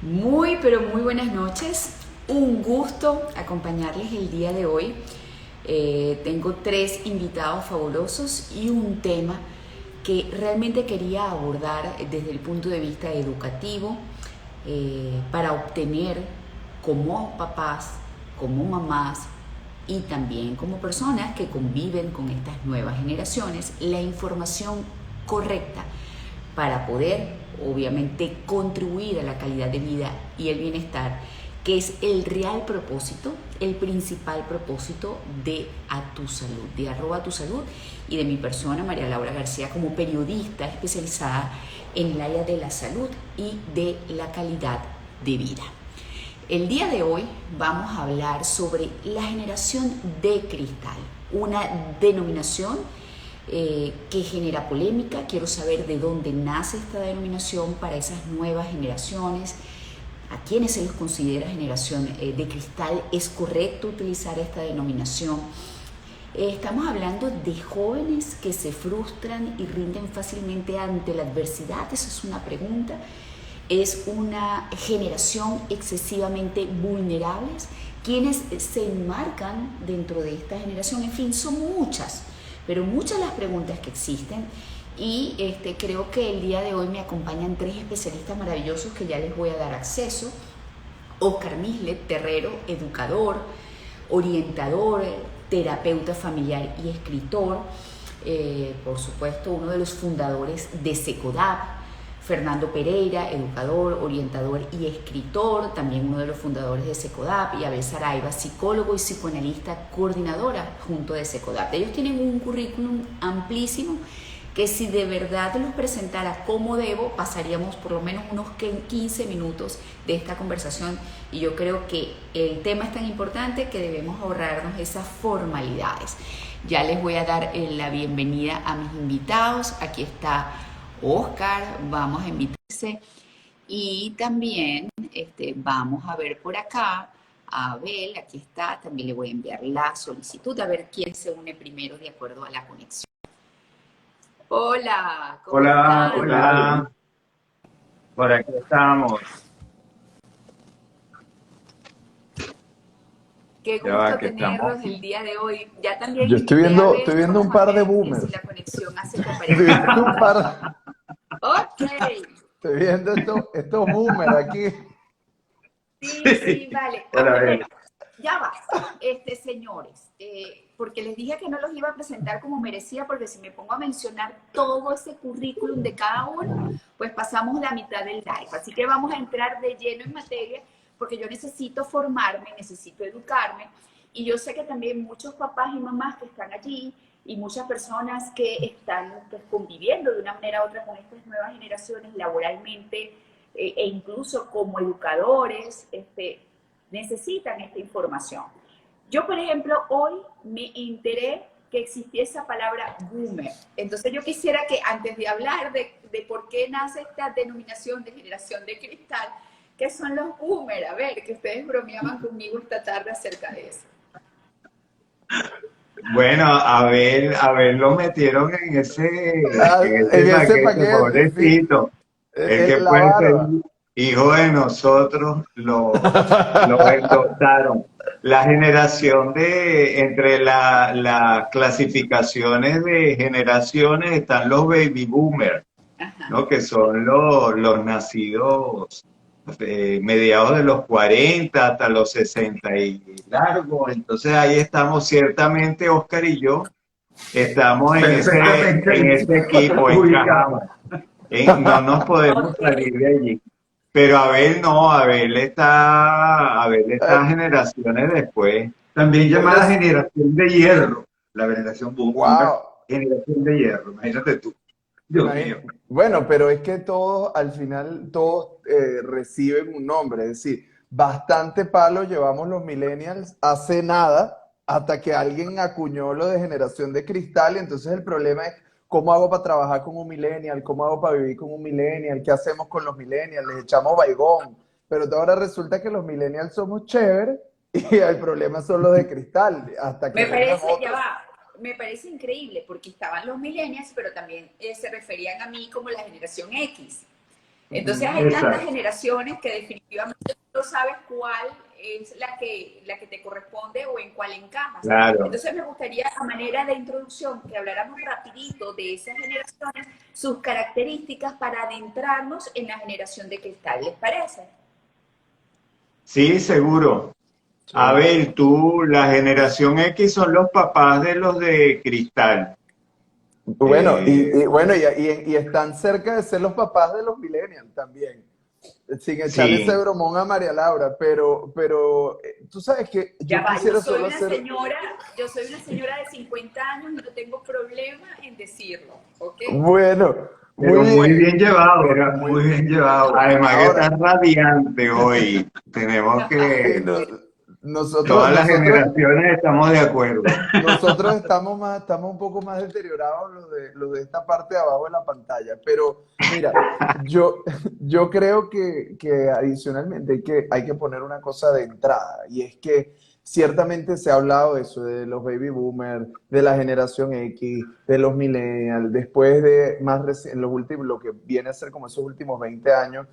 Muy, pero muy buenas noches. Un gusto acompañarles el día de hoy. Tengo tres invitados fabulosos y un tema que realmente quería abordar desde el punto de vista educativo para obtener como papás, como mamás y también como personas que conviven con estas nuevas generaciones la información correcta para poder, obviamente, contribuir a la calidad de vida y el bienestar, que es el real propósito, el principal propósito de A Tu Salud, de Arroba Tu Salud, y de mi persona, María Laura García, como periodista especializada en el área de la salud y de la calidad de vida. El día de hoy vamos a hablar sobre la generación de cristal, una denominación que genera polémica. Quiero saber de dónde nace esta denominación para esas nuevas generaciones, a quienes se les considera generación de cristal. ¿Es correcto utilizar esta denominación? Estamos hablando de jóvenes que se frustran y rinden fácilmente ante la adversidad. Esa es una pregunta. Es una generación excesivamente vulnerables, quienes se enmarcan dentro de esta generación. En fin, son muchas, pero muchas las preguntas que existen, y creo que el día de hoy me acompañan tres especialistas maravillosos que ya les voy a dar acceso. Oscar Mislet Terrero, educador, orientador, terapeuta familiar y escritor, por supuesto uno de los fundadores de SECODAP. Fernando Pereira, educador, orientador y escritor, también uno de los fundadores de SECODAP, y Abel Saraiva, psicólogo y psicoanalista, coordinadora junto de SECODAP. Ellos tienen un currículum amplísimo que, si de verdad los presentara como debo, pasaríamos por lo menos unos 15 minutos de esta conversación, y yo creo que el tema es tan importante que debemos ahorrarnos esas formalidades. Ya les voy a dar la bienvenida a mis invitados. Aquí está Oscar, vamos a invitarse, y también vamos a ver por acá a Abel. Aquí está, también le voy a enviar la solicitud a ver quién se une primero de acuerdo a la conexión. Hola, ¿cómo Hola, están? ¿qué tal? Por aquí estamos. Qué Ya va, gusto que estamos. tenerlos el día de hoy. Ya también Yo invité a estoy Abel, viendo un vamos a par de ver si boomers. la conexión hace que Estoy aparezcan viendo un pronto. par, Ok. estoy viendo estos boomers aquí. Sí, sí, vale. Hola, Antes Abel. de, ya va, señores, porque les dije que no los iba a presentar como merecía, porque si me pongo a mencionar todo ese currículum de cada uno, pues pasamos la mitad del live. Así que vamos a entrar de lleno en materia, porque yo necesito formarme, necesito educarme, y yo sé que también muchos papás y mamás que están allí y muchas personas que están, pues, conviviendo de una manera u otra con estas nuevas generaciones laboralmente, e incluso como educadores, necesitan esta información. Yo, por ejemplo, hoy me enteré que existía esa palabra boomer. Entonces yo quisiera que, antes de hablar de por qué nace esta denominación de generación de cristal, ¿qué son los boomer? A ver, que ustedes bromeaban conmigo esta tarde acerca de eso. Bueno, a ver, lo metieron Ah, en ese en ese paquete, paquete, sí. pobrecito. El que La puede ser barba. hijo de nosotros, lo endossaron. La generación entre las clasificaciones de generaciones están los baby boomers, Ajá. ¿no? Que son los nacidos mediados de los 40 hasta los 60 y largo. Entonces ahí estamos, ciertamente Oscar y yo estamos en ese equipo, encajamos. No nos podemos Ok. salir de allí. Pero Abel no, Abel está generaciones después. También llamada Pobres. generación de hierro, la generación boomer, Wow. generación de hierro, imagínate tú. Dios mío. Bueno, pero es que todos, al final, todos reciben un nombre. Es decir, bastante palo llevamos los millennials hace nada, hasta que alguien acuñó lo de generación de cristal. Y entonces el problema es, ¿cómo hago para trabajar con un millennial? ¿Cómo hago para vivir con un millennial? ¿Qué hacemos con los millennials? Les echamos baigón. Pero ahora resulta que los millennials somos chéveres y el problema son los de cristal, hasta que Me vengan parece, ya otros. va, me parece increíble porque estaban los millennials, pero también se referían a mí como la generación X. Entonces hay tantas Exacto. generaciones que definitivamente no sabes cuál es la que te corresponde o en cuál encajas. Claro. Entonces me gustaría, a manera de introducción, que habláramos rapidito de esas generaciones, sus características para adentrarnos en la generación de cristal. ¿Les parece? Sí, seguro. A Sí. ver, tú, la generación X son los papás de los de cristal. Bueno, Eh, y están cerca de ser los papás de los millennials también, sin echarle ese sí, bromón a María Laura, pero tú sabes que Ya yo va, yo quisiera soy solo una hacer, señora, yo soy una señora de 50 años y no tengo problema en decirlo, ¿ok? bueno, muy pero muy bien, bien llevado, muy muy bien bien. llevado. Además que Ahora, estás radiante hoy. Tenemos sí, que, nosotros, todas las nosotros, generaciones estamos de acuerdo. nosotros estamos un poco más deteriorados los de esta parte de abajo de la pantalla, pero mira, yo, yo creo que adicionalmente hay que poner una cosa de entrada, y es que ciertamente se ha hablado de eso, de los baby boomers, de la generación X, de los millennials, después de los últimos, lo que viene a ser como esos últimos 20 años,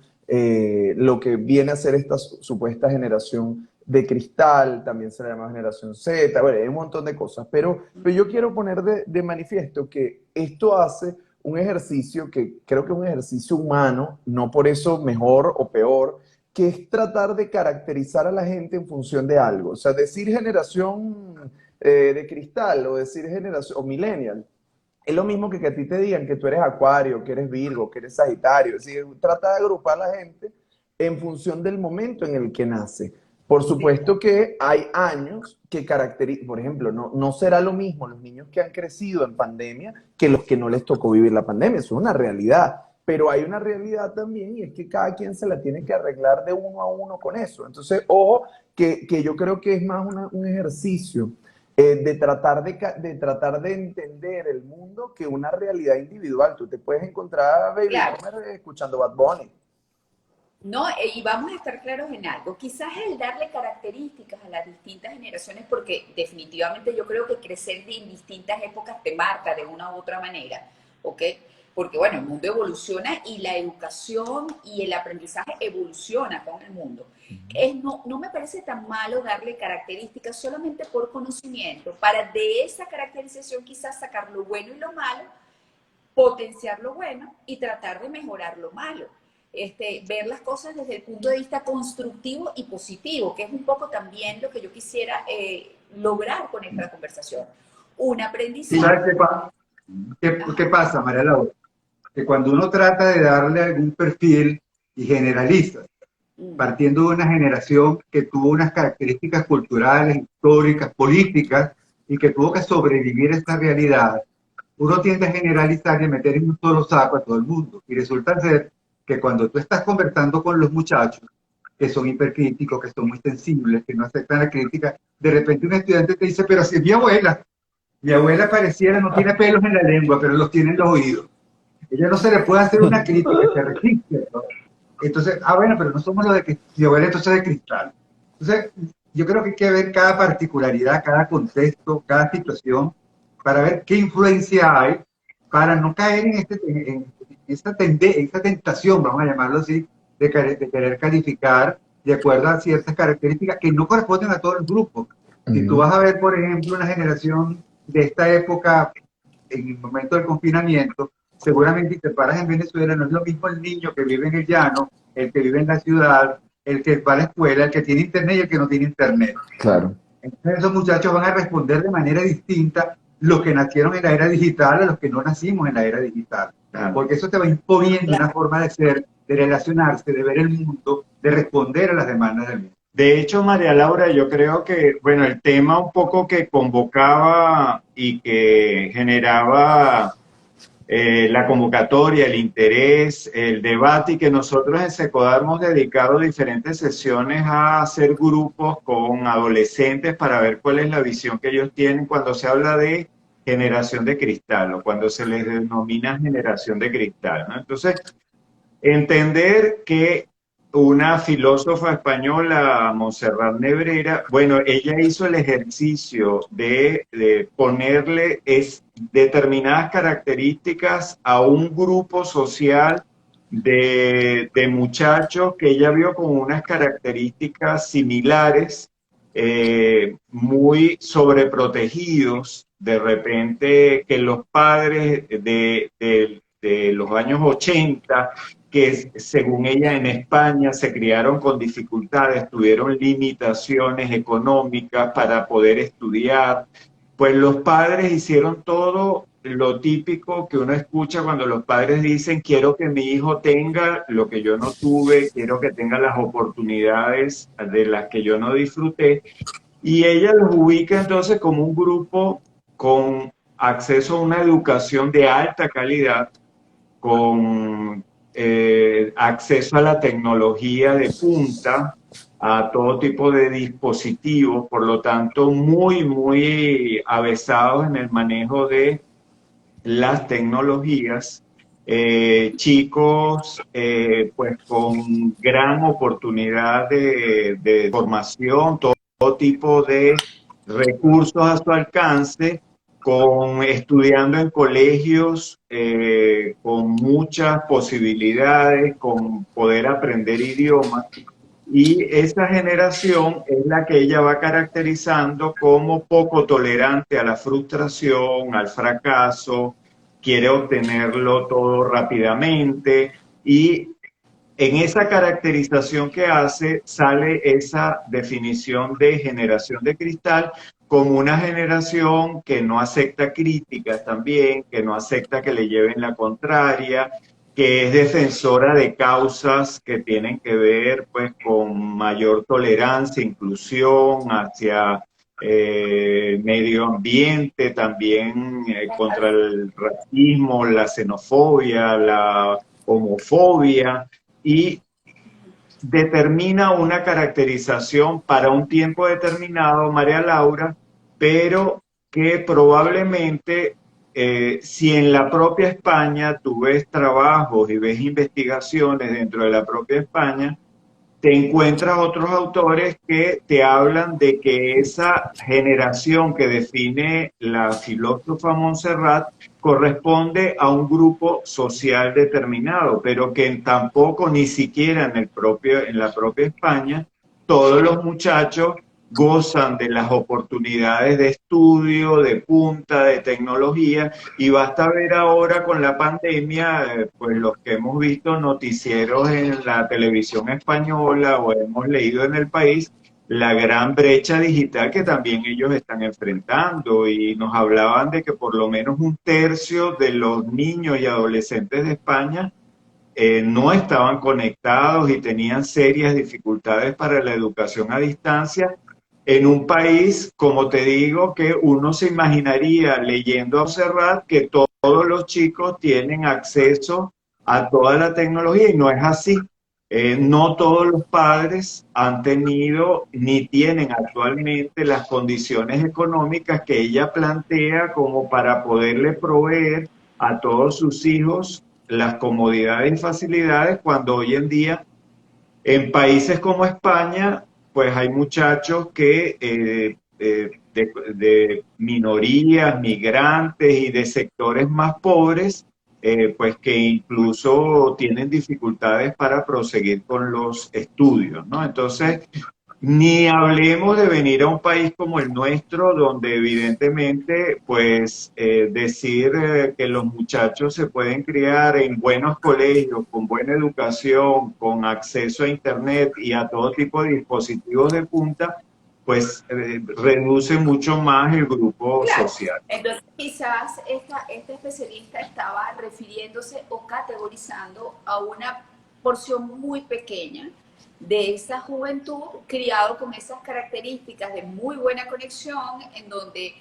lo que viene a ser esta supuesta generación de cristal, también se le llama generación Z, bueno, hay un montón de cosas, pero yo quiero poner de manifiesto que esto hace un ejercicio que creo que es un ejercicio humano, no por eso mejor o peor, que es tratar de caracterizar a la gente en función de algo. O sea, decir generación de cristal o decir generación o millennial es lo mismo que a ti te digan que tú eres Acuario, que eres Virgo, que eres Sagitario. Es decir, trata de agrupar a la gente en función del momento en el que nace. Por Sí, supuesto que hay años que caracterizan, por ejemplo, no será lo mismo los niños que han crecido en pandemia que los que no les tocó vivir la pandemia. Eso es una realidad. Pero hay una realidad también y es que cada quien se la tiene que arreglar de uno a uno con eso. Entonces, ojo, que yo creo que es más un ejercicio de tratar de entender el mundo que una realidad individual. Tú te puedes encontrar a Baby claro. Boomer escuchando Bad Bunny. No, y vamos a estar claros en algo. Quizás el darle características a las distintas generaciones, porque definitivamente yo creo que crecer en distintas épocas te marca de una u otra manera, ¿ok? Porque bueno, el mundo evoluciona y la educación y el aprendizaje evoluciona con el mundo. No me parece tan malo darle características solamente por conocimiento, para de esa caracterización quizás sacar lo bueno y lo malo, potenciar lo bueno y tratar de mejorar lo malo. Ver las cosas desde el punto de vista constructivo y positivo, que es un poco también lo que yo quisiera lograr con esta conversación. Un ¿Y aprendizaje. sabes qué Ajá. pasa, María Laura? Que cuando uno trata de darle algún perfil y generaliza, Mm. partiendo de una generación que tuvo unas características culturales, históricas, políticas, y que tuvo que sobrevivir a esta realidad, uno tiende a generalizar y a meter en un solo saco a todo el mundo. Y resulta ser que cuando tú estás conversando con los muchachos, que son hipercríticos, que son muy sensibles, que no aceptan la crítica, de repente un estudiante te dice, pero si es mi abuela pareciera no tiene pelos en la lengua, pero los tiene en los oídos. Ella no se le puede hacer una crítica, se resiste, ¿no? Entonces, bueno, pero no somos los de que mi abuela entonces de cristal. Entonces, yo creo que hay que ver cada particularidad, cada contexto, cada situación, para ver qué influencia hay, para no caer esa tentación, vamos a llamarlo así, de querer calificar de acuerdo a ciertas características que no corresponden a todo el grupo. Si tú vas a ver, por ejemplo, una generación de esta época, en el momento del confinamiento, seguramente si te paras en Venezuela, no es lo mismo el niño que vive en el llano, el que vive en la ciudad, el que va a la escuela, el que tiene internet y el que no tiene internet. Claro. Entonces esos muchachos van a responder de manera distinta los que nacieron en la era digital a los que no nacimos en la era digital. Porque eso te va imponiendo una forma de ser, de relacionarse, de ver el mundo, de responder a las demandas del mundo. De hecho, María Laura, yo creo que, bueno, el tema un poco que convocaba y que generaba la convocatoria, el interés, el debate y que nosotros en Secodar hemos dedicado diferentes sesiones a hacer grupos con adolescentes para ver cuál es la visión que ellos tienen cuando se habla de generación de cristal o cuando se les denomina generación de cristal, ¿no? Entonces, entender que una filósofa española, Montserrat Nebrera, bueno, ella hizo el ejercicio de ponerle determinadas características a un grupo social de muchachos que ella vio con unas características similares, muy sobreprotegidos, de repente que los padres de los años 80, que según ella en España se criaron con dificultades, tuvieron limitaciones económicas para poder estudiar, pues los padres hicieron todo lo típico que uno escucha cuando los padres dicen, quiero que mi hijo tenga lo que yo no tuve, quiero que tenga las oportunidades de las que yo no disfruté. Y ella los ubica entonces como un grupo con acceso a una educación de alta calidad, con acceso a la tecnología de punta, a todo tipo de dispositivos, por lo tanto, muy, muy avesados en el manejo de las tecnologías, chicos pues con gran oportunidad de formación, todo tipo de recursos a su alcance, con estudiando en colegios con muchas posibilidades, con poder aprender idiomas. Y esa generación es la que ella va caracterizando como poco tolerante a la frustración, al fracaso, quiere obtenerlo todo rápidamente y en esa caracterización que hace sale esa definición de generación de cristal como una generación que no acepta críticas también, que no acepta que le lleven la contraria, que es defensora de causas que tienen que ver pues con mayor tolerancia, inclusión hacia medio ambiente, también contra el racismo, la xenofobia, la homofobia, y determina una caracterización para un tiempo determinado, María Laura, pero que probablemente si en la propia España tú ves trabajos y ves investigaciones dentro de la propia España, te encuentras otros autores que te hablan de que esa generación que define la filósofa Montserrat corresponde a un grupo social determinado, pero que tampoco ni siquiera en la propia España todos los muchachos gozan de las oportunidades de estudio, de punta, de tecnología, y basta ver ahora con la pandemia, pues los que hemos visto noticieros en la televisión española o hemos leído en el país, la gran brecha digital que también ellos están enfrentando, y nos hablaban de que por lo menos un tercio de los niños y adolescentes de España no estaban conectados y tenían serias dificultades para la educación a distancia en un país, como te digo, que uno se imaginaría leyendo a Serrat que todos los chicos tienen acceso a toda la tecnología y no es así. No todos los padres han tenido ni tienen actualmente las condiciones económicas que ella plantea como para poderle proveer a todos sus hijos las comodidades y facilidades, cuando hoy en día en países como España, pues hay muchachos que de minorías, migrantes y de sectores más pobres, pues que incluso tienen dificultades para proseguir con los estudios, ¿no? Entonces, ni hablemos de venir a un país como el nuestro, donde evidentemente, pues, decir que los muchachos se pueden criar en buenos colegios, con buena educación, con acceso a Internet y a todo tipo de dispositivos de punta, pues reduce mucho más el grupo Claro, social. entonces quizás esta especialista estaba refiriéndose o categorizando a una porción muy pequeña de esa juventud criado con esas características de muy buena conexión, en donde,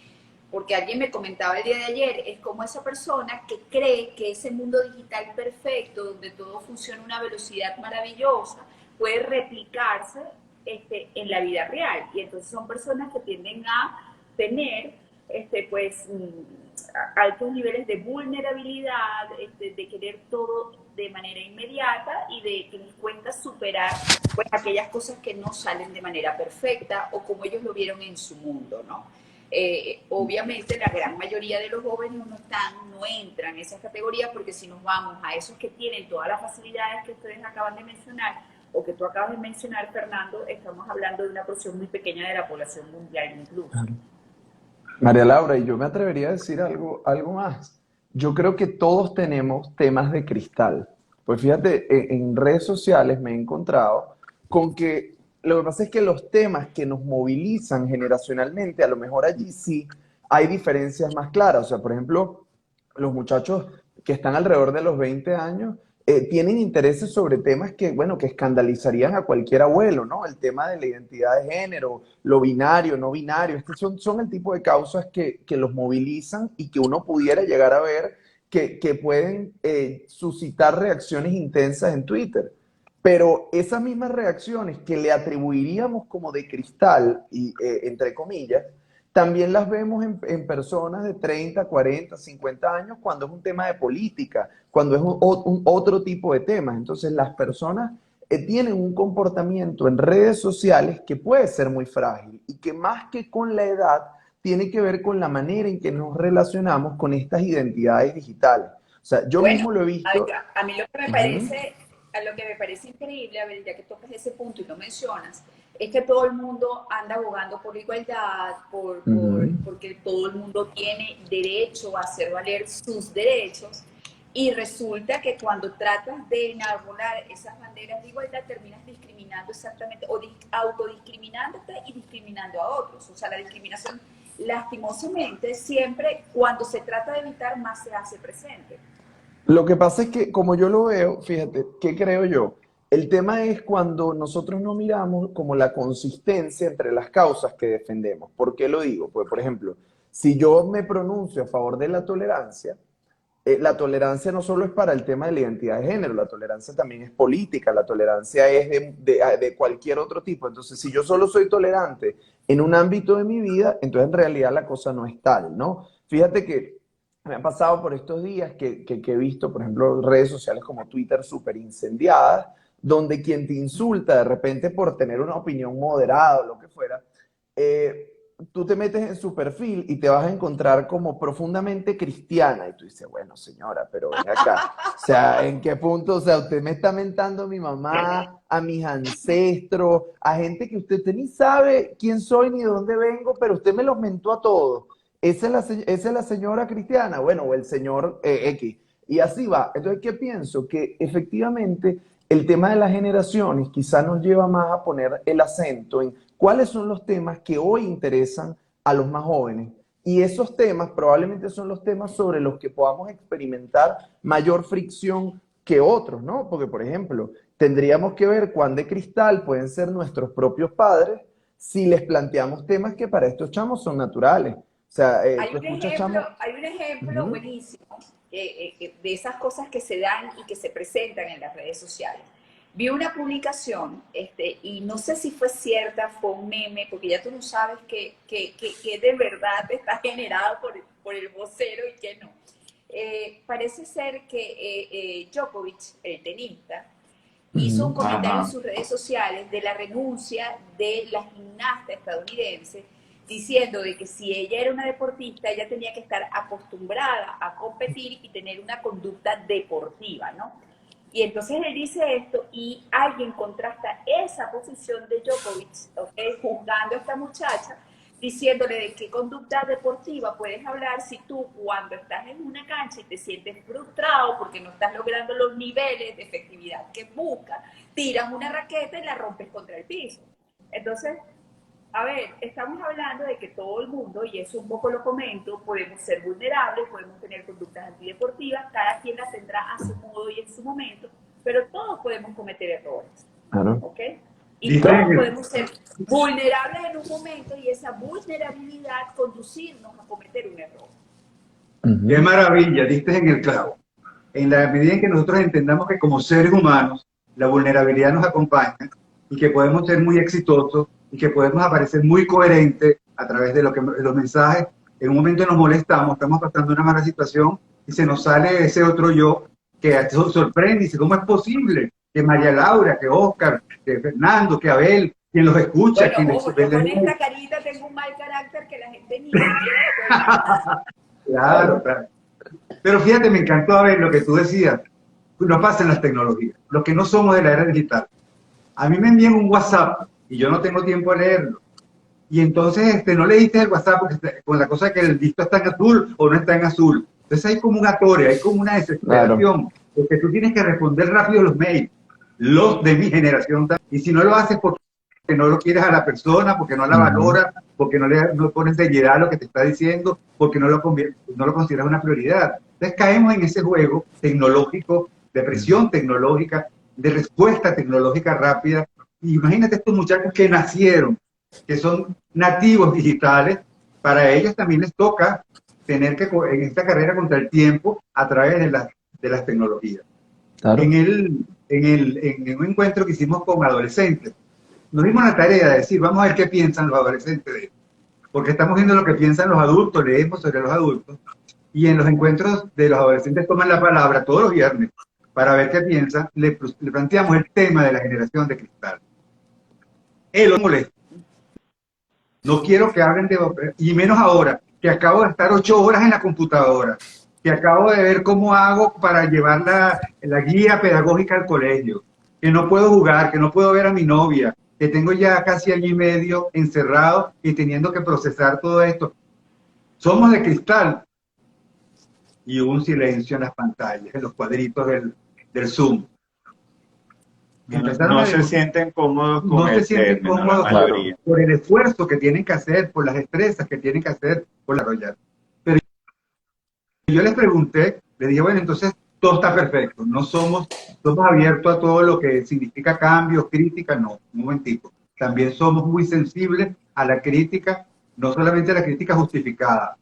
porque alguien me comentaba el día de ayer, es como esa persona que cree que ese mundo digital perfecto, donde todo funciona a una velocidad maravillosa, puede replicarse en la vida real. Y entonces son personas que tienden a tener pues altos niveles de vulnerabilidad, de querer todo de manera inmediata y de que les cuesta superar pues aquellas cosas que no salen de manera perfecta o como ellos lo vieron en su mundo, ¿no? Obviamente la gran mayoría de los jóvenes no entran en esas categorías, porque si nos vamos a esos que tienen todas las facilidades que ustedes acaban de mencionar, o que tú acabas de mencionar, Fernando, estamos hablando de una porción muy pequeña de la población mundial incluso. María Laura, y yo me atrevería a decir algo más. Yo creo que todos tenemos temas de cristal. Pues fíjate, en redes sociales me he encontrado con que lo que pasa es que los temas que nos movilizan generacionalmente, a lo mejor allí sí hay diferencias más claras. O sea, por ejemplo, los muchachos que están alrededor de los 20 años tienen intereses sobre temas que, bueno, que escandalizarían a cualquier abuelo, ¿no? El tema de la identidad de género, lo binario, no binario. Son el tipo de causas que los movilizan y que uno pudiera llegar a ver que pueden suscitar reacciones intensas en Twitter. Pero esas mismas reacciones que le atribuiríamos como de cristal, y, entre comillas, también las vemos en personas de 30, 40, 50 años cuando es un tema de política, cuando es otro tipo de temas. Entonces las personas tienen un comportamiento en redes sociales que puede ser muy frágil y que más que con la edad tiene que ver con la manera en que nos relacionamos con estas identidades digitales. O sea, yo mismo lo he visto. A mí lo que me parece, lo que me parece increíble, a ver, ya que tocas ese punto y lo mencionas, es que todo el mundo anda abogando por la igualdad, porque todo el mundo tiene derecho a hacer valer sus derechos, y resulta que cuando tratas de enarbolar esas banderas de igualdad terminas discriminando exactamente, o autodiscriminándote y discriminando a otros. O sea, la discriminación, lastimosamente, siempre cuando se trata de evitar, más se hace presente. Lo que pasa es que, como yo lo veo, fíjate, ¿qué creo yo? El tema es cuando nosotros no miramos como la consistencia entre las causas que defendemos. ¿Por qué lo digo? Pues, por ejemplo, si yo me pronuncio a favor de la tolerancia no solo es para el tema de la identidad de género, la tolerancia también es política, la tolerancia es de cualquier otro tipo. Entonces, si yo solo soy tolerante en un ámbito de mi vida, entonces en realidad la cosa no es tal, ¿no? Fíjate que me ha pasado por estos días que he visto, por ejemplo, redes sociales como Twitter súper incendiadas, donde quien te insulta de repente por tener una opinión moderada o lo que fuera, tú te metes en su perfil y te vas a encontrar como profundamente cristiana. Y tú dices, bueno, señora, pero ven acá. O sea, ¿en qué punto? O sea, usted me está mentando a mi mamá, a mis ancestros, a gente que usted ni sabe quién soy ni de dónde vengo, pero usted me los mentó a todos. Esa es la señora cristiana, bueno, o el señor X. Y así va. Entonces, ¿qué pienso? Que efectivamente el tema de las generaciones quizá nos lleva más a poner el acento en cuáles son los temas que hoy interesan a los más jóvenes. Y esos temas probablemente son los temas sobre los que podamos experimentar mayor fricción que otros, ¿no? Porque, por ejemplo, tendríamos que ver cuán de cristal pueden ser nuestros propios padres si les planteamos temas que para estos chamos son naturales. O sea, hay un ejemplo buenísimo de esas cosas que se dan y que se presentan en las redes sociales. Vi una publicación, y no sé si fue cierta, fue un meme, porque ya tú no sabes que de verdad está generado por el vocero y que no. Parece ser que Djokovic, el tenista, hizo un comentario en sus redes sociales de la renuncia de la gimnasta estadounidense, diciendo de que si ella era una deportista, ella tenía que estar acostumbrada a competir y tener una conducta deportiva, ¿no? Y entonces él dice esto y alguien contrasta esa posición de Djokovic, juzgando a esta muchacha, diciéndole de qué conducta deportiva puedes hablar si tú cuando estás en una cancha y te sientes frustrado porque no estás logrando los niveles de efectividad que buscas, tiras una raqueta y la rompes contra el piso. Entonces, a ver, estamos hablando de que todo el mundo, y eso un poco lo comento, podemos ser vulnerables, podemos tener conductas antideportivas, cada quien las tendrá a su modo y en su momento, pero todos podemos cometer errores. Claro. ¿Ok? Y todos podemos ser vulnerables en un momento y esa vulnerabilidad conducirnos a cometer un error. Qué maravilla, diste en el clavo. En la medida en que nosotros entendamos que como seres humanos la vulnerabilidad nos acompaña y que podemos ser muy exitosos y que podemos aparecer muy coherentes a través de los mensajes, en un momento nos molestamos, estamos pasando una mala situación y se nos sale ese otro yo que sorprende y dice, ¿cómo es posible que María Laura, que Oscar, que Fernando, que Abel, quien los escucha, bueno, quien ojo, yo con esta carita tengo un mal carácter que la gente gente ni siquiera lo puede imaginar. Claro, claro. Pero fíjate, me encantó ver lo que tú decías. Nos pasa en las tecnologías, los que no somos de la era digital. A mí me envían un WhatsApp y yo no tengo tiempo de leerlo. Y entonces no leíste el WhatsApp porque con la cosa que el visto está en azul o no está en azul. Entonces hay como un atore, hay como una desesperación, Claro. porque tú tienes que responder rápido los mails, los de mi generación también. Y si no lo haces porque no lo quieres a la persona, porque no la Ujú. valoras, porque no pones seriedad a lo que te está diciendo, porque no lo consideras una prioridad. Entonces caemos en ese juego tecnológico, de presión tecnológica, de respuesta tecnológica rápida. Y imagínate estos muchachos que nacieron, que son nativos digitales, para ellos también les toca tener que, en esta carrera contra el tiempo, a través de las tecnologías. Claro. En un encuentro que hicimos con adolescentes, nos dimos la tarea de decir, vamos a ver qué piensan los adolescentes de esto, porque estamos viendo lo que piensan los adultos, leemos sobre los adultos, y en los encuentros de los adolescentes toman la palabra todos los viernes para ver qué piensan, le planteamos el tema de la generación de cristal. Él lo molesta. No quiero que hablen de, y menos ahora, que acabo de estar 8 horas en la computadora, que acabo de ver cómo hago para llevar la guía pedagógica al colegio, que no puedo jugar, que no puedo ver a mi novia, que tengo ya casi año y medio encerrado y teniendo que procesar todo esto. Somos de cristal. Y hubo un silencio en las pantallas, en los cuadritos del Zoom. Empezaron No a se sienten cómodos con no se el sienten término, la cómodos Claro. mayoría. por el esfuerzo que tienen que hacer, por las destrezas que tienen que hacer por desarrollar. Pero yo les pregunté, les dije, bueno, entonces todo está perfecto, no somos abiertos a todo lo que significa cambios, críticas, no, un momentico. También somos muy sensibles a la crítica, no solamente a la crítica justificada,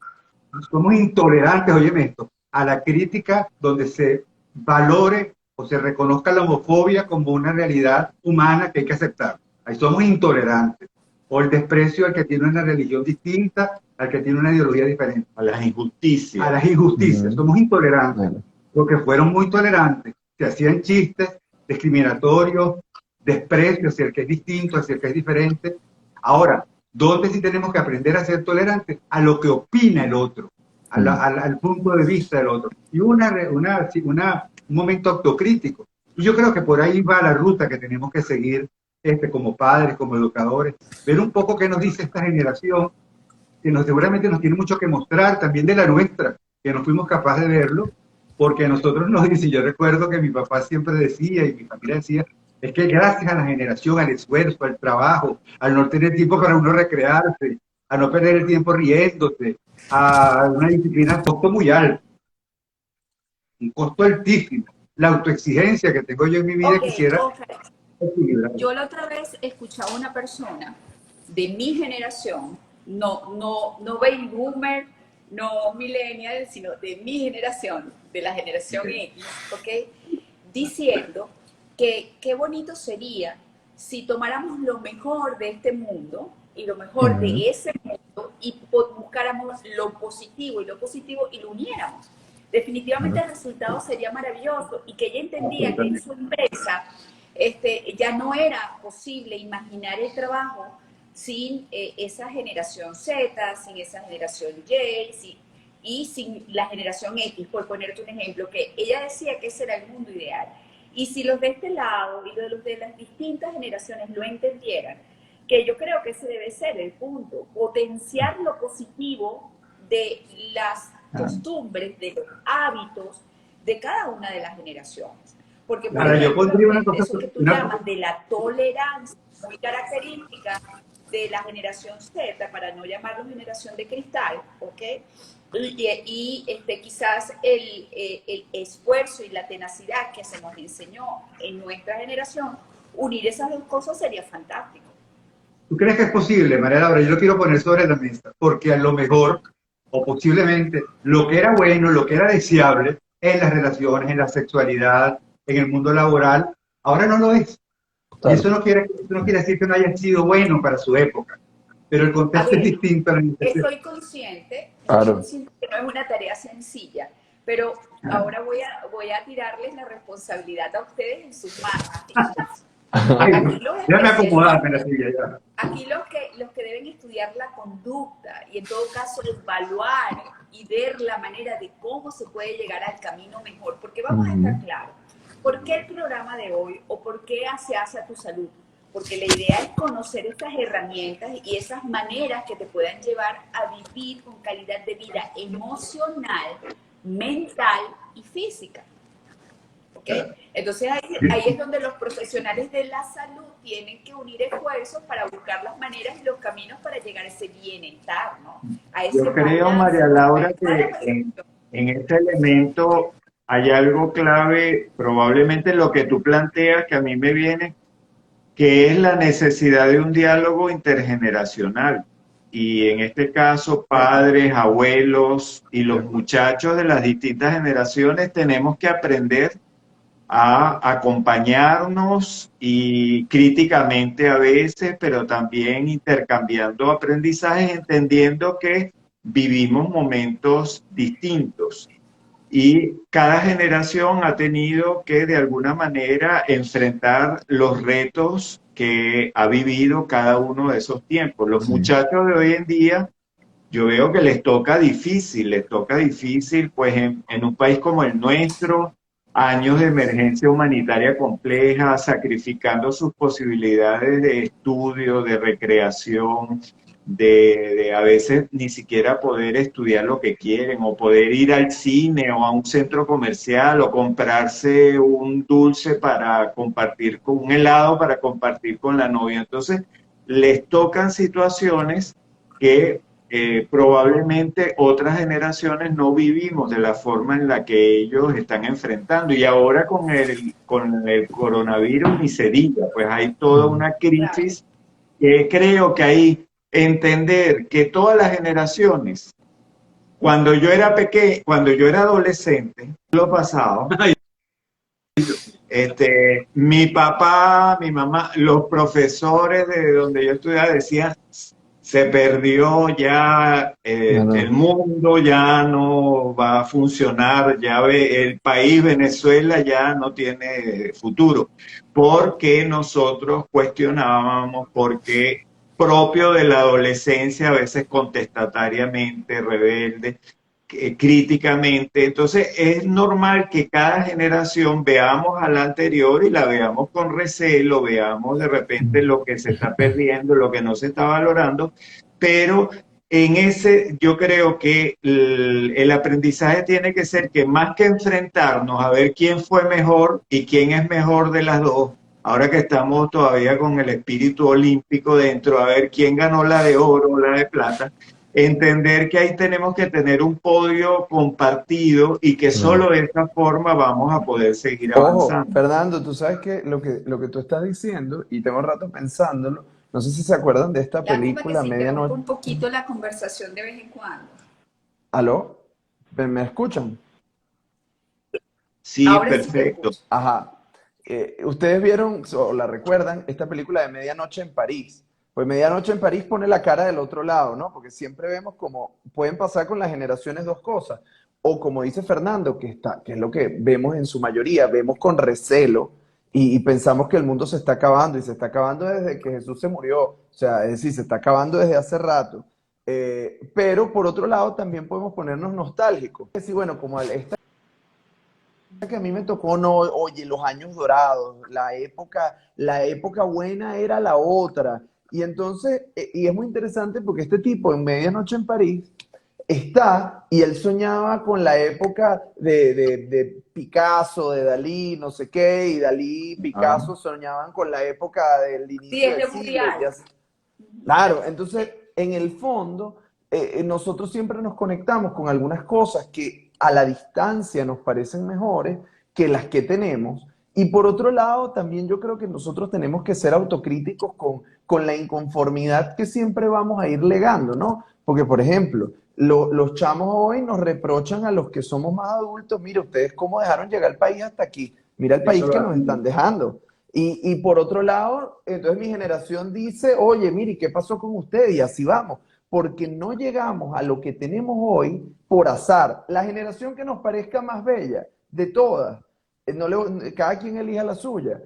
somos intolerantes, óyeme esto, a la crítica donde se valore o se reconozca la homofobia como una realidad humana que hay que aceptar. Ahí somos intolerantes. O el desprecio al que tiene una religión distinta, al que tiene una ideología diferente. A las injusticias. A las injusticias. Ujú. Somos intolerantes. Bueno. Porque fueron muy tolerantes. Se hacían chistes discriminatorios, desprecio hacia el que es distinto, hacia el que es diferente. Ahora, ¿dónde sí tenemos que aprender a ser tolerantes? A lo que opina el otro, al punto de vista del otro. Y un momento autocrítico. Y yo creo que por ahí va la ruta que tenemos que seguir como padres, como educadores, ver un poco qué nos dice esta generación, que seguramente nos tiene mucho que mostrar, también de la nuestra, que no fuimos capaces de verlo, porque a nosotros nos dice, yo recuerdo que mi papá siempre decía, y mi familia decía, es que gracias a la generación, al esfuerzo, al trabajo, al no tener tiempo para uno recrearse, a no perder el tiempo riéndose, a una disciplina, costo muy alto, un costo altísimo. La autoexigencia que tengo yo en mi vida Ok, quisiera Oscar, equilibrar. yo la otra vez escuchaba a una persona de mi generación, no baby boomer, no millennial, sino de mi generación, de la generación X, ¿ok? Diciendo que qué bonito sería si tomáramos lo mejor de este mundo y lo mejor Ujú. de ese mundo y buscáramos lo positivo y lo uniéramos. Definitivamente el resultado sería maravilloso y que ella entendía que en su empresa ya no era posible imaginar el trabajo sin esa generación Z, sin esa generación Y, y sin la generación X, por ponerte un ejemplo, que ella decía que ese era el mundo ideal. Y si los de este lado y los de las distintas generaciones lo entendieran, que yo creo que ese debe ser el punto, potenciar lo positivo de las costumbres, de los hábitos de cada una de las generaciones. Porque, por Ahora, yo ejemplo, pondría una cosa, eso que tú llamas de la tolerancia, muy característica de la generación Z, para no llamarlo generación de cristal, ¿ok? Quizás el esfuerzo y la tenacidad que se nos enseñó en nuestra generación, unir esas dos cosas sería fantástico. ¿Tú crees que es posible, María Laura? Yo lo quiero poner sobre la mesa, porque a lo mejor, o posiblemente, lo que era bueno, lo que era deseable en las relaciones, en la sexualidad, en el mundo laboral, ahora no lo es. Y Claro. eso no quiere decir que no haya sido bueno para su época, pero el A contexto es ver, distinto. estoy consciente Claro. que no es una tarea sencilla, pero ahora voy a tirarles la responsabilidad a ustedes en sus manos. Ay, Aquí los déjame acomodarme especialistas, en la silla ya. Aquí los que deben estudiar la conducta y en todo caso evaluar y ver la manera de cómo se puede llegar al camino mejor, porque vamos a estar claros, ¿por qué el programa de hoy o por qué se hace a tu salud? Porque la idea es conocer estas herramientas y esas maneras que te puedan llevar a vivir con calidad de vida emocional, mental y física. ¿Okay? Entonces ahí es donde los profesionales de la salud tienen que unir esfuerzos para buscar las maneras y los caminos para llegar a ese bienestar, ¿no? A ese Yo creo, balance, María Laura, para la que percepción. en este elemento hay algo clave, probablemente lo que tú planteas, que a mí me viene, que es la necesidad de un diálogo intergeneracional. Y en este caso, padres, abuelos y los muchachos de las distintas generaciones tenemos que aprender a acompañarnos y críticamente a veces, pero también intercambiando aprendizajes, entendiendo que vivimos momentos distintos y cada generación ha tenido que de alguna manera enfrentar los retos que ha vivido cada uno de esos tiempos. Los muchachos de hoy en día, yo veo que les toca difícil, pues en un país como el nuestro, años de emergencia humanitaria compleja, sacrificando sus posibilidades de estudio, de recreación, de a veces ni siquiera poder estudiar lo que quieren, o poder ir al cine o a un centro comercial, o comprarse un dulce para compartir con un helado para compartir con la novia. Entonces, les tocan situaciones que probablemente otras generaciones no vivimos de la forma en la que ellos están enfrentando. Y ahora con el coronavirus ni se diga, pues hay toda una Claro. crisis que creo que hay entender que todas las generaciones, cuando yo era pequeño, cuando yo era adolescente, lo pasado, mi papá, mi mamá, los profesores de donde yo estudiaba decían, se perdió ya Ya el no. mundo, ya no va a funcionar, el país Venezuela ya no tiene futuro, porque nosotros cuestionábamos, porque propio de la adolescencia, a veces contestatariamente, rebelde, críticamente. Entonces es normal que cada generación veamos a la anterior y la veamos con recelo, veamos de repente lo que se está perdiendo, lo que no se está valorando, pero en ese yo creo que el aprendizaje tiene que ser que más que enfrentarnos a ver quién fue mejor y quién es mejor de las dos, ahora que estamos todavía con el espíritu olímpico dentro, a ver quién ganó la de oro o la de plata, entender que ahí tenemos que tener un podio compartido y que Claro. solo de esta forma vamos a poder seguir Ojo, avanzando. Fernando, tú sabes que lo que tú estás diciendo, y tengo rato pensándolo, no sé si se acuerdan de esta Lástima que película se interrumpa Medianoche. un poquito la conversación de vez en cuando. ¿Aló? ¿Me escuchan? Sí, Ahora sí te perfecto. escucho. Ajá. ¿Ustedes vieron o la recuerdan esta película de Medianoche en París? Pues Medianoche en París pone la cara del otro lado, ¿no? Porque siempre vemos como pueden pasar con las generaciones dos cosas. O como dice Fernando, que es lo que vemos en su mayoría, vemos con recelo y pensamos que el mundo se está acabando y se está acabando desde que Jesús se murió. O sea, es decir, se está acabando desde hace rato. Pero por otro lado también podemos ponernos nostálgicos. Es decir, bueno, como esta que a mí me tocó, no, oye, los años dorados, la época buena era la otra. Y entonces, y es muy interesante porque este tipo en Medianoche en París está, y él soñaba con la época de Picasso, de Dalí, no sé qué, y Dalí y Ah, Picasso soñaban con la época del Sí, inicio es del de siglo. Mundial. Claro, entonces en el fondo nosotros siempre nos conectamos con algunas cosas que a la distancia nos parecen mejores que las que tenemos. Y por otro lado, también yo creo que nosotros tenemos que ser autocríticos con la inconformidad que siempre vamos a ir legando, ¿no? Porque, por ejemplo, los chamos hoy nos reprochan a los que somos más adultos, mire, ustedes cómo dejaron llegar el país hasta aquí, mira el país eso que lo nos hacemos. están dejando. Y por otro lado, entonces mi generación dice, oye, mire, ¿qué pasó con usted? Y así vamos, porque no llegamos a lo que tenemos hoy por azar. La generación que nos parezca más bella de todas, cada quien elija la suya,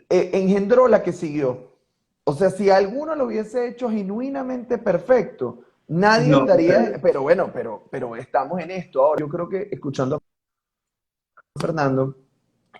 engendró la que siguió. O sea, si alguno lo hubiese hecho genuinamente perfecto, nadie No, estaría, pero bueno, pero estamos en esto ahora. Yo creo que escuchando a Fernando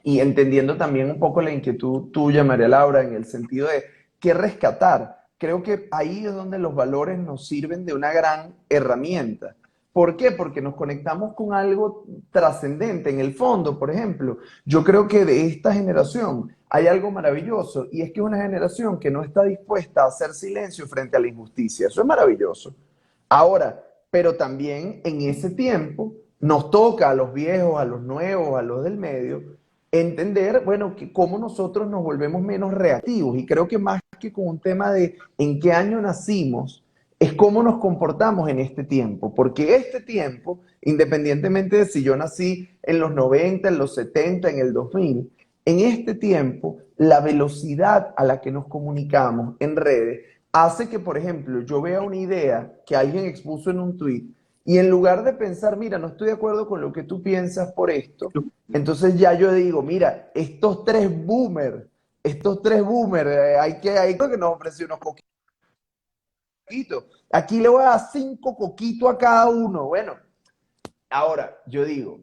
y entendiendo también un poco la inquietud tuya, María Laura, en el sentido de qué rescatar, creo que ahí es donde los valores nos sirven de una gran herramienta. ¿Por qué? Porque nos conectamos con algo trascendente. En el fondo, por ejemplo, yo creo que de esta generación hay algo maravilloso y es que es una generación que no está dispuesta a hacer silencio frente a la injusticia. Eso es maravilloso. Ahora, pero también en ese tiempo nos toca a los viejos, a los nuevos, a los del medio, entender, bueno, que cómo nosotros nos volvemos menos reactivos. Y creo que más que con un tema de en qué año nacimos, es cómo nos comportamos en este tiempo. Porque este tiempo, independientemente de si yo nací en los 90, en los 70, en el 2000, en este tiempo, la velocidad a la que nos comunicamos en redes hace que, por ejemplo, yo vea una idea que alguien expuso en un tweet y en lugar de pensar, mira, no estoy de acuerdo con lo que tú piensas por esto, entonces ya yo digo, mira, estos tres boomers, creo que nos ofreció unos coquitos. Aquí le voy a dar 5 coquitos a cada uno. Bueno, ahora yo digo,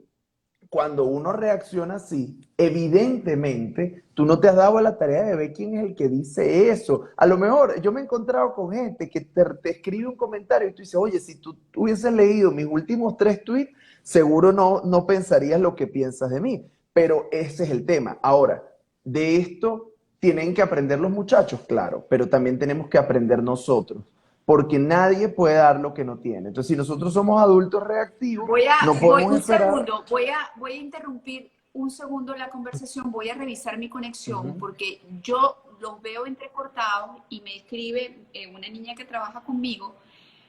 cuando uno reacciona así, evidentemente tú no te has dado a la tarea de ver quién es el que dice eso. A lo mejor yo me he encontrado con gente que te escribe un comentario y tú dices, oye, si tú hubieses leído mis últimos 3 tweets, seguro no pensarías lo que piensas de mí. Pero ese es el tema. Ahora, de esto tienen que aprender los muchachos, claro, pero también tenemos que aprender nosotros. Porque nadie puede dar lo que no tiene. Entonces, si nosotros somos adultos reactivos, no podemos Un esperar. segundo, voy a interrumpir un segundo la conversación, voy a revisar mi conexión porque yo los veo entrecortados y me escribe una niña que trabaja conmigo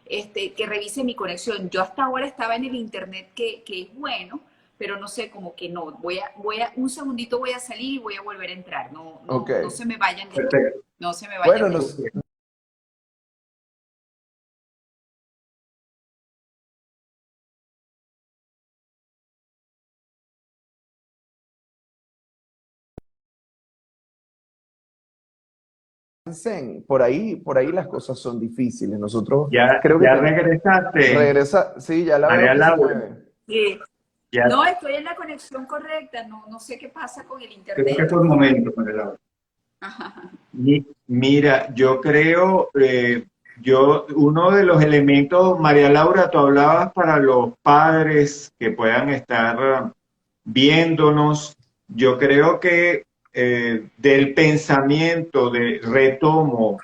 que revise mi conexión. Yo hasta ahora estaba en el internet que es bueno, pero no sé, como que no. Un segundito voy a salir y voy a volver a entrar. Ok. No se me vayan de perfecto. no se me vayan Bueno, de por ahí las cosas son difíciles. Nosotros Ya, creo que ya regresaste, regresa, sí, ya la veo María que se Laura. mueve. Sí. Ya, No, estoy en la conexión correcta, no sé qué pasa con el creo que internet. fue el momento, María Laura. Ajá. Mira, yo creo, uno de los elementos, María Laura, tú hablabas para los padres que puedan estar viéndonos, yo creo que del pensamiento de retomo,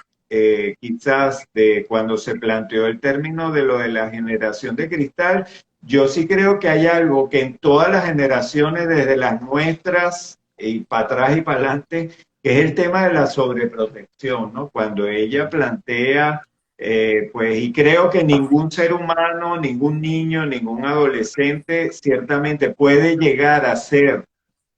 quizás de cuando se planteó el término de lo de la generación de cristal, yo sí creo que hay algo que en todas las generaciones, desde las nuestras y para atrás y para adelante, que es el tema de la sobreprotección, ¿no? Cuando ella plantea, pues, y creo que ningún ser humano, ningún niño, ningún adolescente ciertamente puede llegar a ser,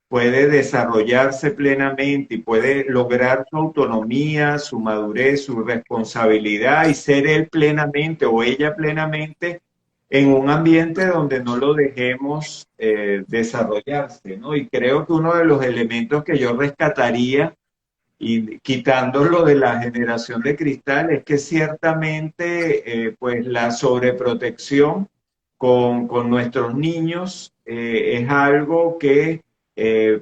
puede desarrollarse plenamente y puede lograr su autonomía, su madurez, su responsabilidad y ser él plenamente o ella plenamente en un ambiente donde no lo dejemos desarrollarse, ¿no? Y creo que uno de los elementos que yo rescataría y quitándolo de la generación de cristal es que ciertamente pues la sobreprotección con nuestros niños es algo que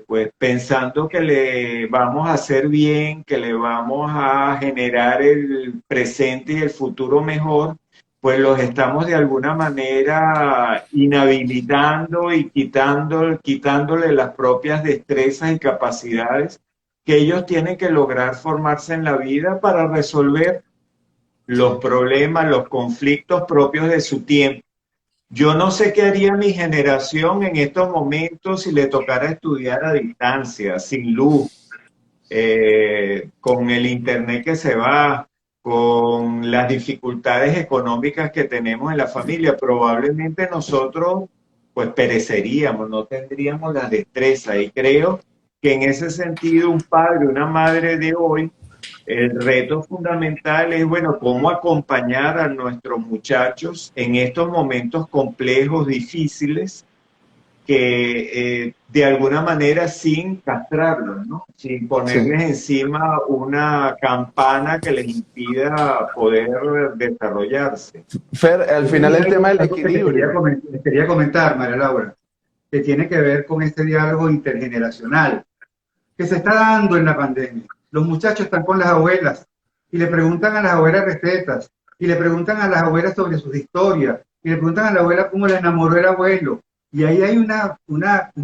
pues pensando que le vamos a hacer bien, que le vamos a generar el presente y el futuro mejor, pues los estamos de alguna manera inhabilitando y quitándole las propias destrezas y capacidades que ellos tienen que lograr formarse en la vida para resolver los problemas, los conflictos propios de su tiempo. Yo no sé qué haría mi generación en estos momentos si le tocara estudiar a distancia, sin luz, con el internet que se va, con las dificultades económicas que tenemos en la familia. Probablemente nosotros pues pereceríamos, no tendríamos la destreza y creo que en ese sentido un padre, una madre de hoy, el reto fundamental es, bueno, cómo acompañar a nuestros muchachos en estos momentos complejos, difíciles, que de alguna manera sin castrarlos, ¿no? Sin Sí. ponerles encima una campana que les impida poder desarrollarse. Fer, al Yo final tenía el tema del algo que equilibrio. les quería comentar, María Laura, que tiene que ver con este diálogo intergeneracional que se está dando en la pandemia. Los muchachos están con las abuelas y le preguntan a las abuelas recetas y le preguntan a las abuelas sobre sus historias y le preguntan a la abuela cómo la enamoró el abuelo. Y ahí hay un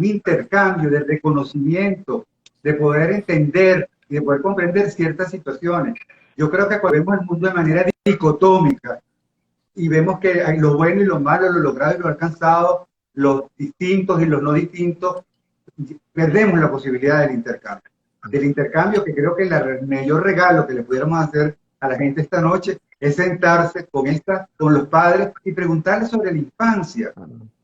intercambio de reconocimiento, de poder entender y de poder comprender ciertas situaciones. Yo creo que cuando vemos el mundo de manera dicotómica y vemos que hay lo bueno y lo malo, lo logrado y lo alcanzado, los distintos y los no distintos, perdemos la posibilidad del intercambio. Del intercambio que creo que el mayor regalo que le pudiéramos hacer a la gente esta noche es sentarse con los padres y preguntarles sobre la infancia,